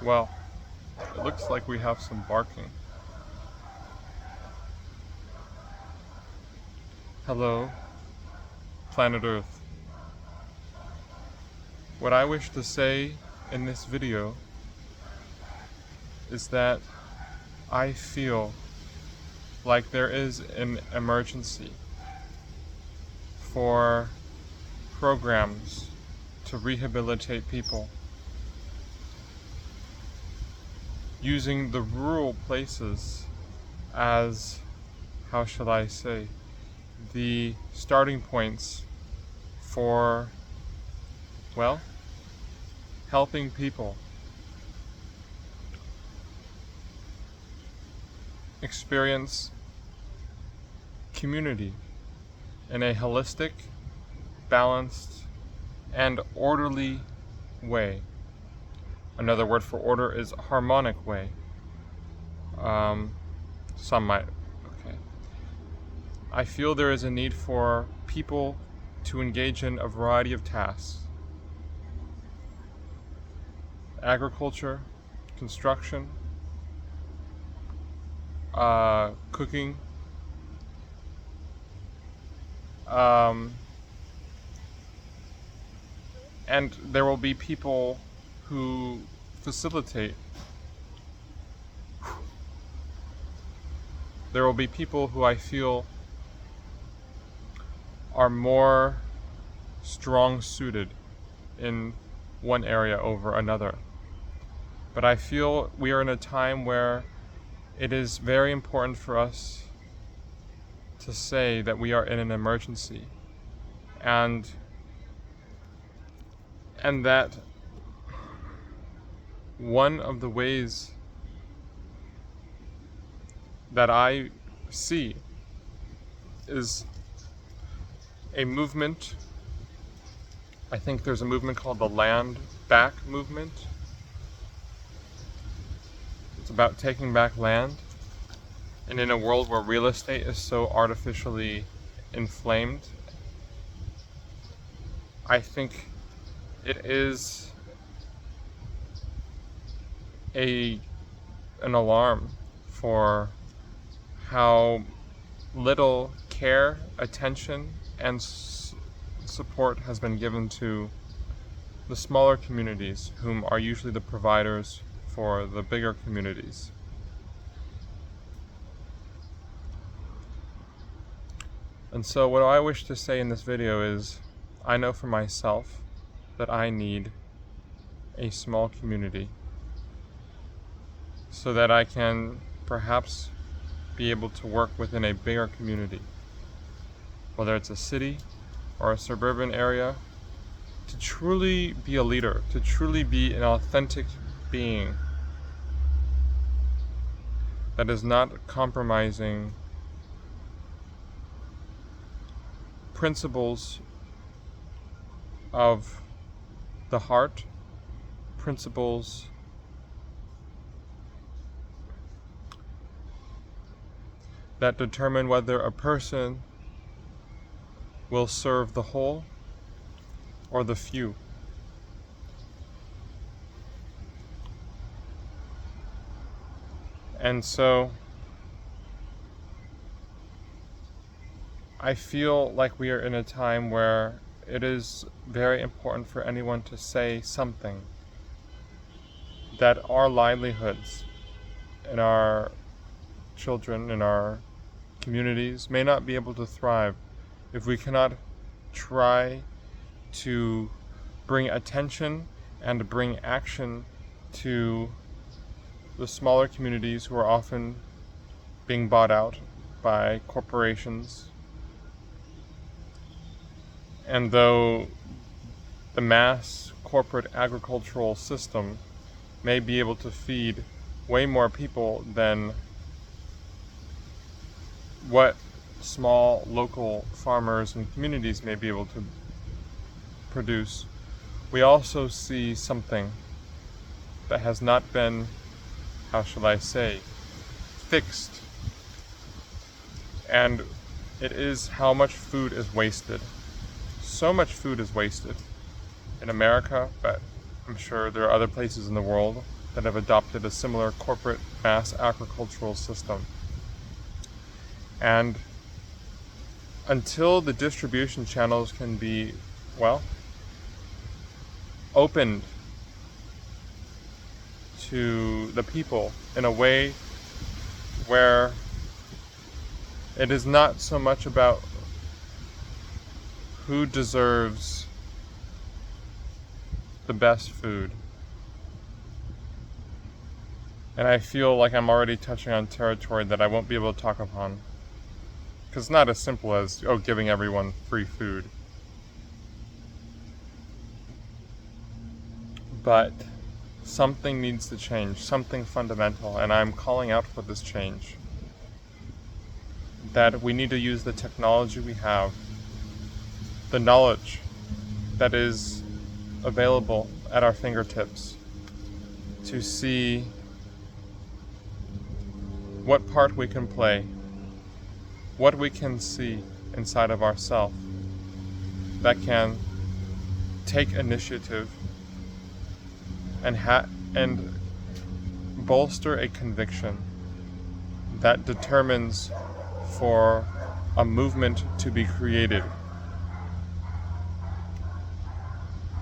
Well, it looks like we have some barking. Hello, planet Earth. What I wish to say in this video is that I feel like there is an emergency for programs to rehabilitate people using the rural places as, how shall I say, the starting points for, well, helping people experience community in a holistic, balanced, and orderly way. Another word for order is harmonic way. Some might, okay. I feel there is a need for people to engage in a variety of tasks. Agriculture, construction, cooking, and there will be people who facilitate. There will be people who I feel are more strong-suited in one area over another. But I feel we are in a time where it is very important for us to say that we are in an emergency, and that one of the ways that I see is a movement. I think there's a movement called the Land Back movement. It's about taking back land. And in a world where real estate is so artificially inflamed, I think it is an alarm for how little care, attention, and support has been given to the smaller communities, whom are usually the providers for the bigger communities. And so what I wish to say in this video is, I know for myself that I need a small community so that I can perhaps be able to work within a bigger community, whether it's a city or a suburban area, to truly be a leader, to truly be an authentic being that is not compromising principles of the heart, principles that determine whether a person will serve the whole or the few. And so I feel like we are in a time where it is very important for anyone to say something, that our livelihoods and our children and our communities may not be able to thrive if we cannot try to bring attention and bring action to the smaller communities who are often being bought out by corporations. And though the mass corporate agricultural system may be able to feed way more people than what small local farmers and communities may be able to produce, we also see something that has not been, how shall I say, fixed. And it is how much food is wasted. So much food is wasted in America, but I'm sure there are other places in the world that have adopted a similar corporate mass agricultural system. And until the distribution channels can be, well, opened to the people in a way where it is not so much about who deserves the best food. And I feel like I'm already touching on territory that I won't be able to talk upon. Because it's not as simple as, giving everyone free food. But something needs to change, something fundamental, and I'm calling out for this change. That we need to use the technology we have, the knowledge that is available at our fingertips, to see what part we can play, what we can see inside of ourselves that can take initiative and bolster a conviction that determines for a movement to be created.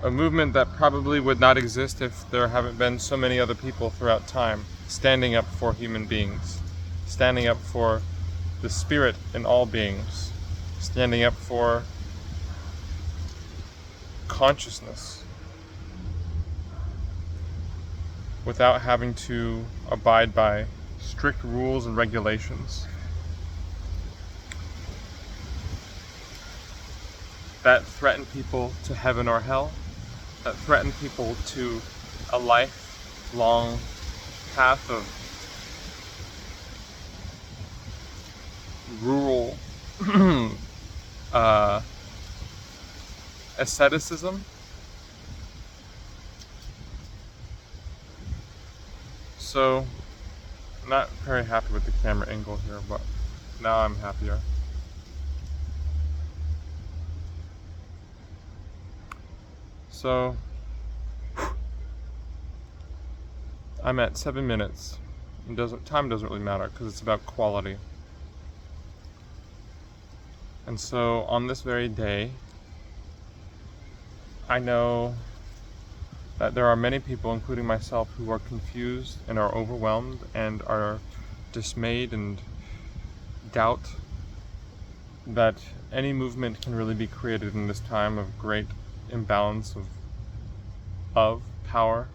A movement that probably would not exist if there haven't been so many other people throughout time standing up for human beings, standing up for the spirit in all beings, standing up for consciousness without having to abide by strict rules and regulations that threaten people to heaven or hell, that threaten people to a lifelong path of rural asceticism. So, not very happy with the camera angle here, but now I'm happier. So, I'm at 7 minutes. Time doesn't really matter because it's about quality. And so, on this very day, I know that there are many people, including myself, who are confused and are overwhelmed and are dismayed and doubt that any movement can really be created in this time of great imbalance of power,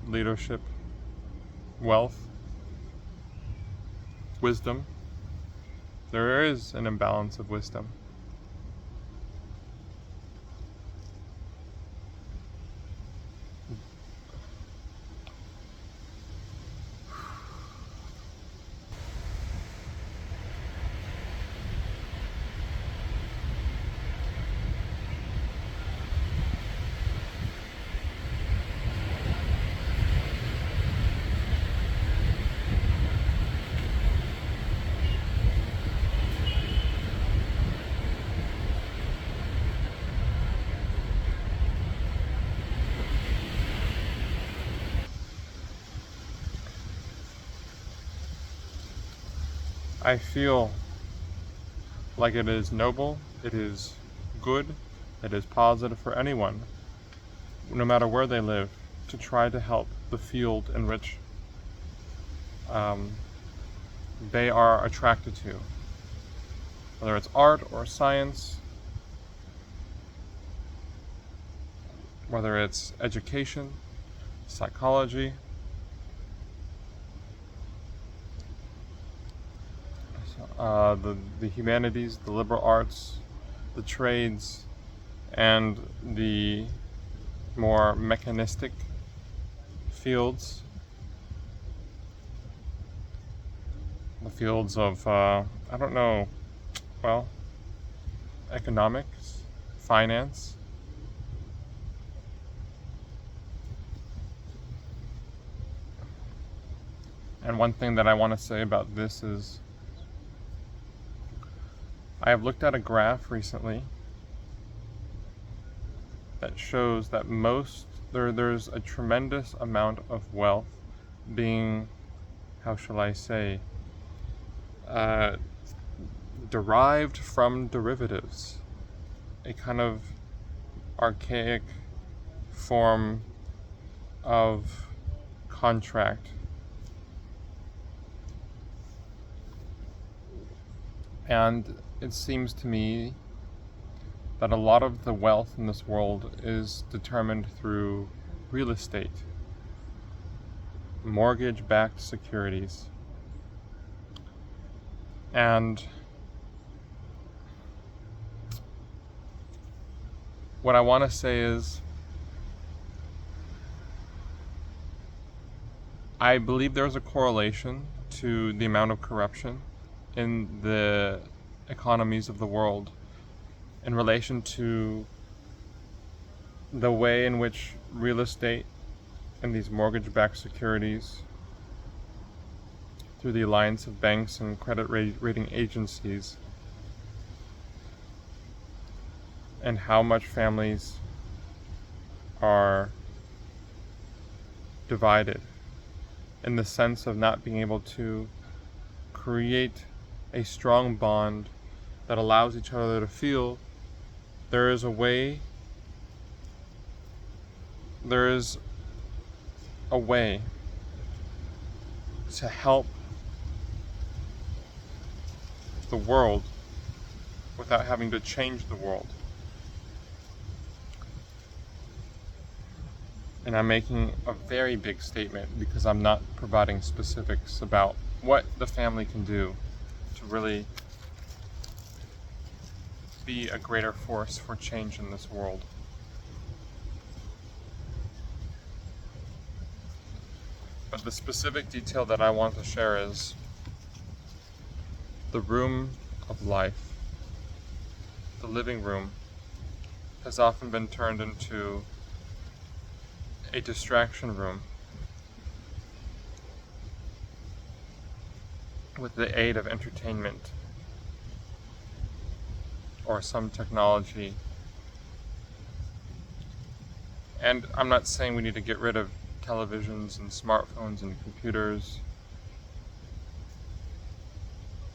leadership, wealth, wisdom. There is an imbalance of wisdom. I feel like it is noble, it is good, it is positive for anyone, no matter where they live, to try to help the field in which they are attracted to. Whether it's art or science, whether it's education, psychology, the humanities, the liberal arts, the trades, and the more mechanistic fields, the fields of, economics, finance. And one thing that I want to say about this is, I have looked at a graph recently that shows that most there's a tremendous amount of wealth being, how shall I say, uh, derived from derivatives, a kind of archaic form of contract. And it seems to me that a lot of the wealth in this world is determined through real estate, mortgage-backed securities. And what I want to say is, I believe there's a correlation to the amount of corruption in the economies of the world in relation to the way in which real estate and these mortgage-backed securities, through the alliance of banks and credit rating agencies, and how much families are divided in the sense of not being able to create a strong bond that allows each other to feel there is a way to help the world without having to change the world. And I'm making a very big statement because I'm not providing specifics about what the family can do to really be a greater force for change in this world. But the specific detail that I want to share is the room of life, the living room, has often been turned into a distraction room with the aid of entertainment or some technology. And I'm not saying we need to get rid of televisions and smartphones and computers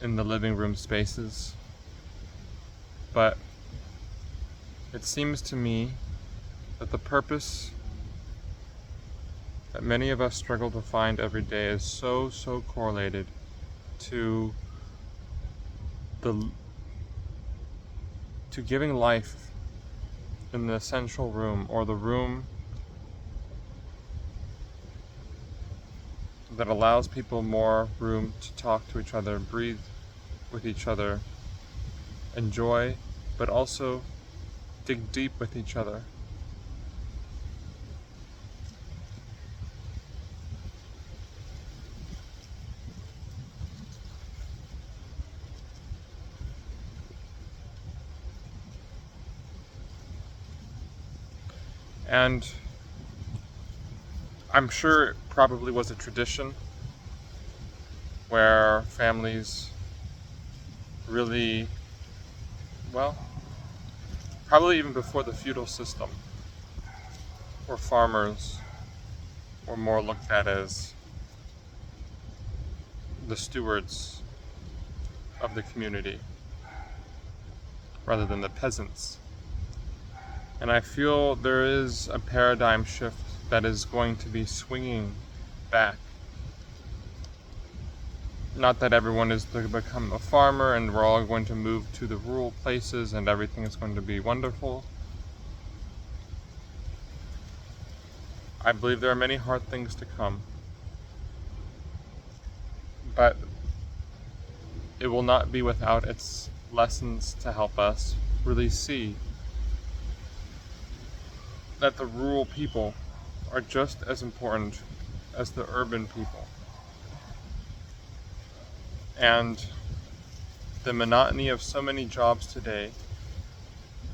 in the living room spaces, but it seems to me that the purpose that many of us struggle to find every day is so correlated to giving life in the central room, or the room that allows people more room to talk to each other, breathe with each other, enjoy, but also dig deep with each other. And I'm sure it probably was a tradition where families really, well, probably even before the feudal system, where farmers were more looked at as the stewards of the community rather than the peasants. And I feel there is a paradigm shift that is going to be swinging back. Not that everyone is to become a farmer and we're all going to move to the rural places and everything is going to be wonderful. I believe there are many hard things to come. But it will not be without its lessons to help us really see that the rural people are just as important as the urban people. And the monotony of so many jobs today,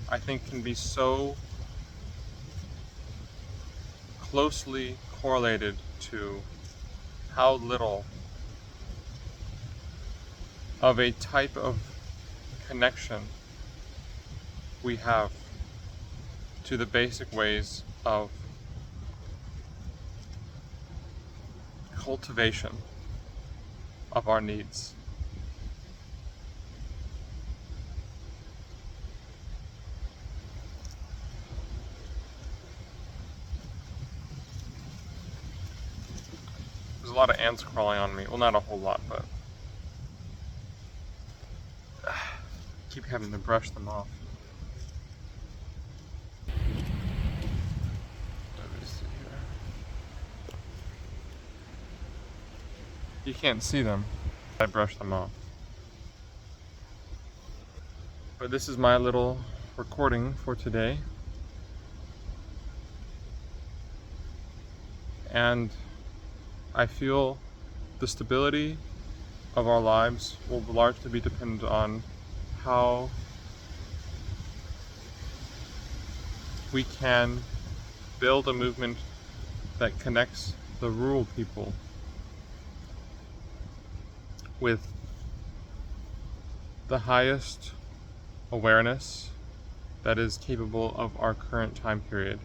I think, can be so closely correlated to how little of a type of connection we have to the basic ways of cultivation of our needs. There's a lot of ants crawling on me. Well, not a whole lot, but keep having to brush them off. Let me see here. You can't see them. I brush them off. But this is my little recording for today. And I feel the stability of our lives will largely be dependent on how we can build a movement that connects the rural people with the highest awareness that is capable of our current time period.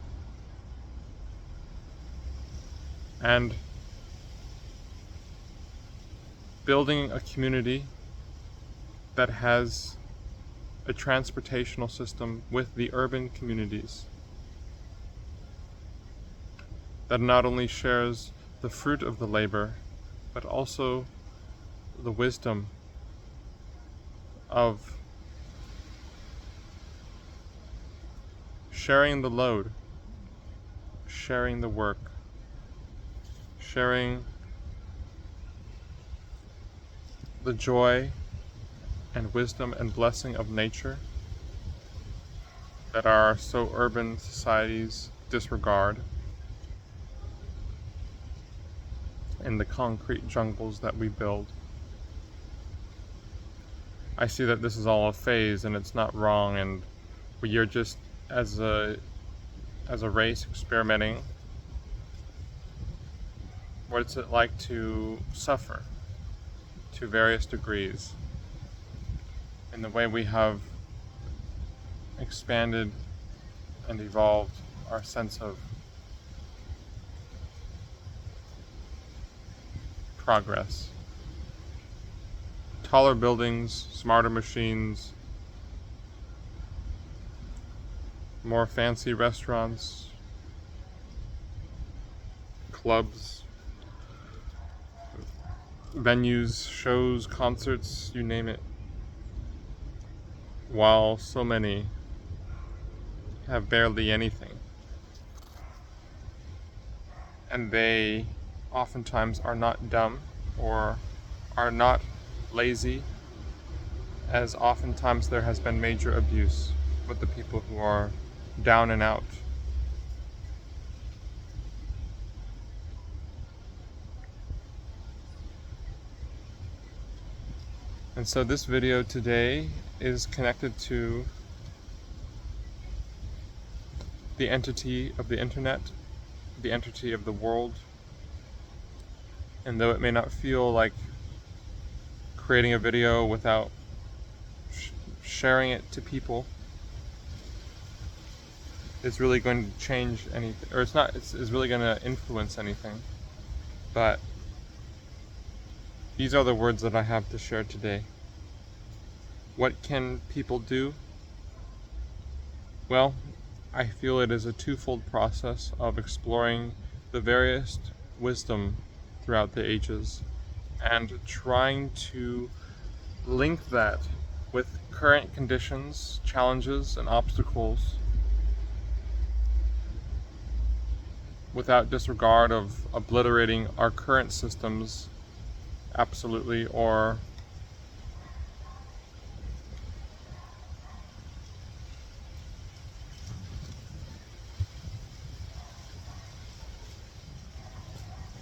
And building a community that has a transportational system with the urban communities that not only shares the fruit of the labor, but also the wisdom of sharing the load, sharing the work, sharing the joy and wisdom and blessing of nature that our so urban societies disregard in the concrete jungles that we build. I see that this is all a phase and it's not wrong, and we are just as a race experimenting what's it like to suffer to various degrees in the way we have expanded and evolved our sense of progress. Taller buildings, smarter machines, more fancy restaurants, clubs, venues, shows, concerts, you name it. While so many have barely anything. And they oftentimes are not dumb or are not lazy, as oftentimes there has been major abuse with the people who are down and out. And so this video today is connected to the entity of the internet, the entity of the world. And though it may not feel like creating a video without sharing it to people is really going to change anything, or it's really going to influence anything. But these are the words that I have to share today. What can people do? Well, I feel it is a twofold process of exploring the various wisdom throughout the ages and trying to link that with current conditions, challenges, and obstacles without disregard of obliterating our current systems absolutely, or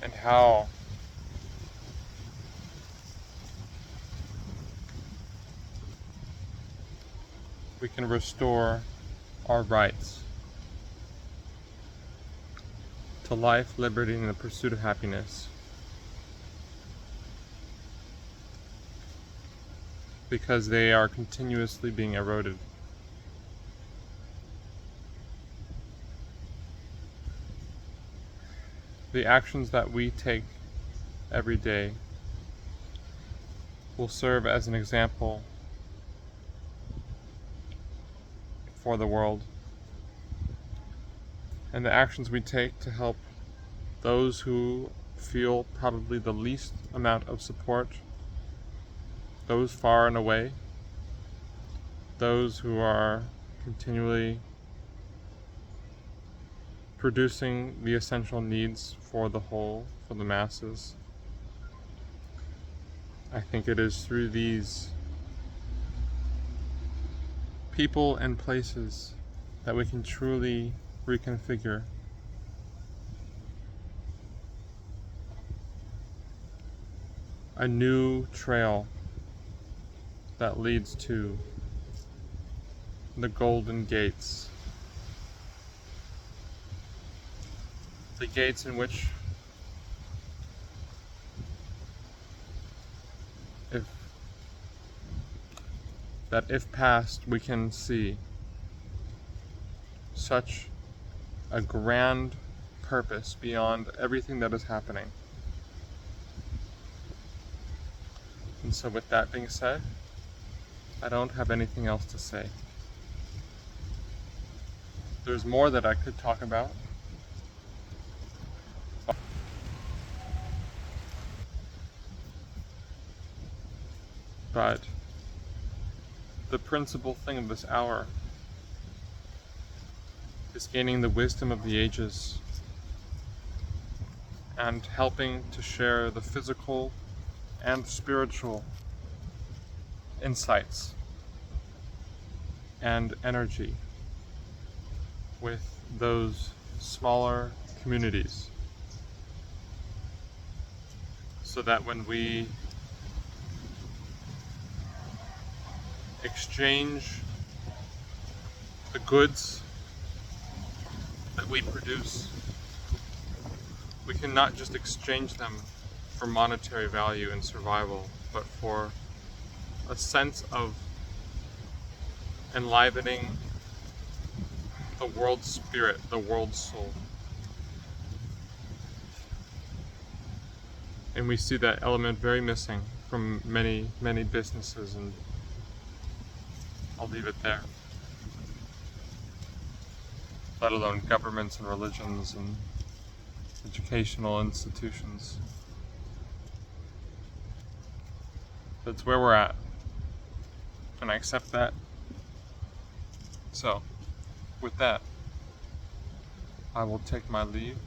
and how we can restore our rights to life, liberty, and the pursuit of happiness. Because they are continuously being eroded. The actions that we take every day will serve as an example for the world, and the actions we take to help those who feel probably the least amount of support, those far and away, those who are continually producing the essential needs for the whole, for the masses. I think it is through these people and places that we can truly reconfigure a new trail that leads to the golden gates. The gates in which, if passed, we can see such a grand purpose beyond everything that is happening. And so with that being said, I don't have anything else to say. There's more that I could talk about. But the principal thing of this hour is gaining the wisdom of the ages and helping to share the physical and spiritual insights and energy with those smaller communities, so that when we exchange the goods that we produce, we can not just exchange them for monetary value and survival, but for a sense of enlivening the world spirit, the world soul. And we see that element very missing from many, many businesses, and I'll leave it there. Let alone governments and religions and educational institutions. That's where we're at, and I accept that. So, with that, I will take my leave.